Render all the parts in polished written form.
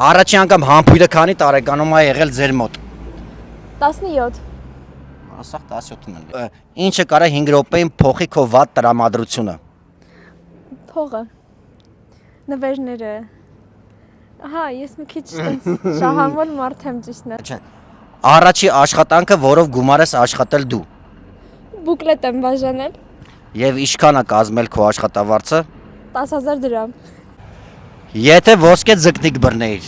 Առաջի անգամ համբույրը քանի տարեկանում է եղել ձեր մոտ։ 17 Ասա 17-ն է։ Ինչը կարա 5 րոպեին փոխի քո վատ տրամադրությունը։ փողը նվերները Ահա, ես մի քիչ շահամոլ մարդ եմ ճիշտն է։ Չէ։ Առաջի աշխատանքը, որով գումար ես աշխատել դու։ Բուկլետ եմ բաժանել Եվ ինչքան է կազմել քո աշխատավարձը։ 10,000 դրամ։ Եթե ոսկե ձկնիկ բռնեիր,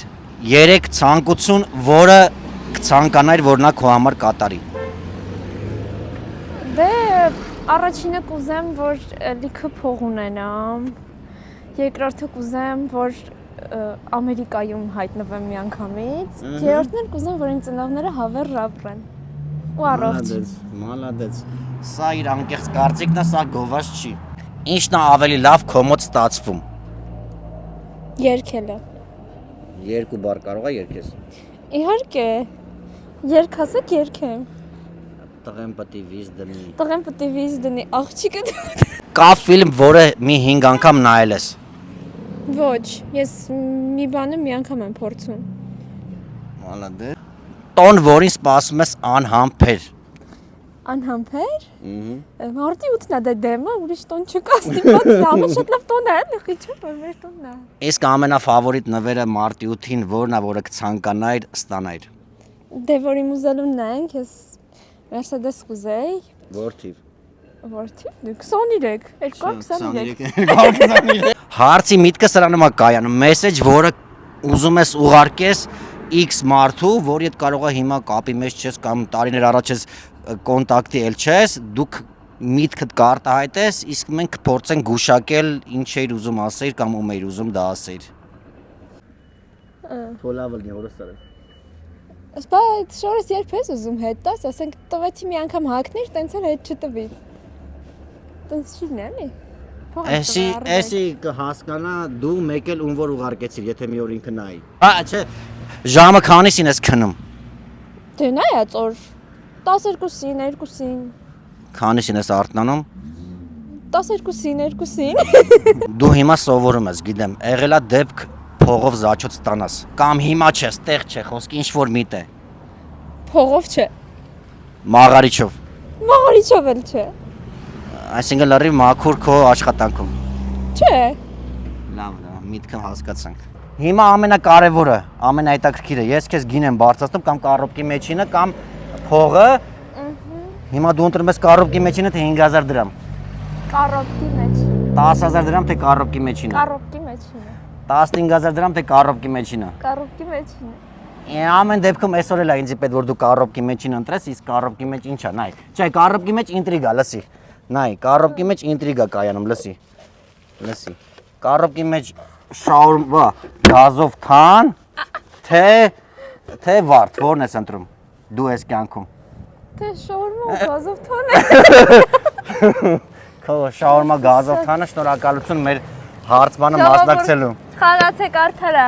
3 ցանկություն, որը կցանկանայր, որ նա քո համար կատարի։ Դե առաջինը կուզեմ, որ լիքը փող ունենամ։ Երկրորդը կուզեմ, որ Ամերիկայում հայտնվեմ միանգամից։ Երրորդն էլ կուզեմ, որ իմ ծնողները հավեր ապրեն։ Ու առողջ։ Մալադեց։ Սա իր անկեղծ կարծիքն է, սա գովազ չի։ Ինչն է ավելի լավ քո մոտ ստացվում։ Երգելը։ 2 բառ կարող է երկես։ Իհարկե։ Երգ ասեք երգեմ։ Տղեն պետք է վիզ դնի։ Տղեն պետք է վիզ դնի, աղջիկը։ Կա ֆիլմ, որը մի 5 անգամ նայել ես։ Ոչ, ես մի բանը մի անգամ եմ փորձում։ Մալադեց։ Տոն, որին սպասում ես անհամբեր։ Անհամբեր։ Մարտի 8-ն է դա դեմը, ուրիշ տոն չկա, ստիպված է, ամեն շատ լավ տոն է, լիքը չէ, որ մեր տոնն է։ Իսկ ամենաֆավորիտ նվերը մարտի 8-ին որն է, որը կցանկանայր ստանայր։ Դե որ իմ ուզելունն ենք, ես Mercedes կուզեի։ Որթիվ։ Որթիվ 23, 223։ Հարցի միտքը սրանում է կայանում, մեսեջ, որը ուզում ես ուղարկես X մարդու, որի հետ կարող է հիմա կապի մեջ չես կամ տարիներ առաջ ես կոնտակտի էլ չես, դուք միտքդ կարտահայտես, իսկ մենք կփորձենք գուշակել ինչ էիր ուզում ասեիր կամ ում էիր ուզում դա ասեիր։ Թոլավլնի օրսարը։ Բայց շորս երբ ես ուզում հետ տաս, ասենք տվեցի մի անգամ հակներ, տենց էլ հետ չտվի։ Տենց չի նելի։ Էսի կհասկանա դու մեկ էլ ում որ ուղարկեցիր, եթե մի օր ինքը նայի։ Հա, չէ, ժամը քանիսին ես քնում։ Դե նայած օր 12-ին, 2-ին։ Քանիսին ես արթնանում։ 12-ին, 2-ին։ Դու հիմա սովորում ես, գիտեմ, եղելա դեպք փողով զաչոց ստանաս, կամ հիմա չէ, ստեղ չէ, խոսքի ինչ որ միտե։ Փողով չէ։ Մաղարիչով։ Մաղարիչով էլ չէ։ Այսինքն լրիվ մաքուր քո աշխատանքում։ Չէ։ Լավ, միտքը հասկացանք։ Հիմա ամենակարևորը, ամենահետաքրքիրը, ես քեզ գին եմ բարձրացնում կամ կարոպկի մեջինը կամ փողը։ Հիմա դու ընտրում ես կարոպկի մեջինը թե 5000 դրամ։ Կարոպկի մեջ։ 10000 դրամ թե կարոպկի մեջինը։ Կարոպկի մեջինը։ 15000 դրամ թե կարոպկի մեջինը։ Կարոպկի մեջինը։ Ամեն դեպքում այսօր էլ է ինձ պետք որ դու կարոպկի մեջին ընտրես, իսկ կարոպկի մեջ ի՞նչ է, նայ։ Չէ, կարոպկի մեջ ինտրիգա, լսի։ Նայ, կարոպկի մեջ ինտրիգա կայանում, լսի։ Լսի։ Կարոպկի մեջ շաուրմա գազով թան, թե վարդ, որն ես ընտրում։ Դու ես կյանքում։ Թե շաուրմա ու գազով թան է։ Քո շաուրմա գազով թանը շնորհակալություն մեր հարցմանը մասնակցելու։ Խաղացեք արդարա։